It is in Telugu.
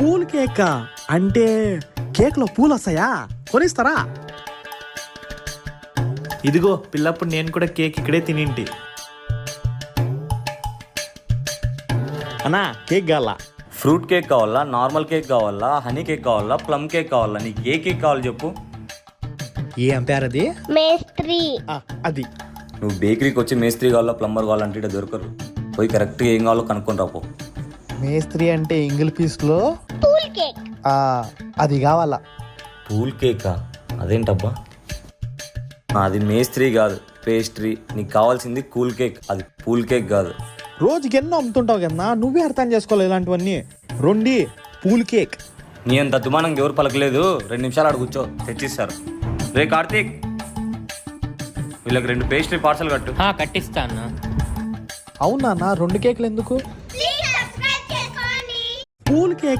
పూల్ కేక్ అంటే కేక్ లో పూలు వస్తాయా? కొనిస్తారా? ఇదిగో పిల్లప్పుడు నేను కూడా కేక్ ఇక్కడే తినింటి. అన్నా కేక్ కావాలా? ఫ్రూట్ కేక్ కావాలా, నార్మల్ కేక్ కావాలా, హనీ కేక్ కావాలా, ప్లమ్ కేక్ కావాలా? నీకు ఏ కేక్ కావాలి చెప్పు. ఏం పేరు అది? మేస్త్రి. అది నువ్వు బేకరీకి వచ్చి మేస్త్రి కావాలా, ప్లంబర్ కావాలంటే ఇక్కడ దొరకరు. పోయి కరెక్ట్గా ఏం కావాలో కనుక్కొని రాపో. మేస్త్రి అంటే ఇంగిల్ పీస్ లో పూల్ కేక్. అది కావాలా? పూల్ కేకా? అదేంటబ్బా? అది మేస్త్రి కాదు, పేస్ట్రీ. నీకు కావాల్సింది కూల్ కేక్, అది పూల్ కేక్ కాదు. రోజుకి ఎన్నో అమ్ముతుంటావు కన్నా, నువ్వే అర్థం చేసుకోవాలి ఇలాంటివన్నీ. రెండి పూల్ కేక్. నీ అంత అద్దుమానం ఎవరు పలకలేదు. 2 నిమిషాలు ఆడ కూర్చో, తెచ్చిస్తారు. రే కార్తీక్, వీళ్ళకి 2 పేస్ట్రీ పార్సల్ కట్టు. కట్టిస్తా అన్న. అవునా 2 కేకులు ఎందుకు? Pool cake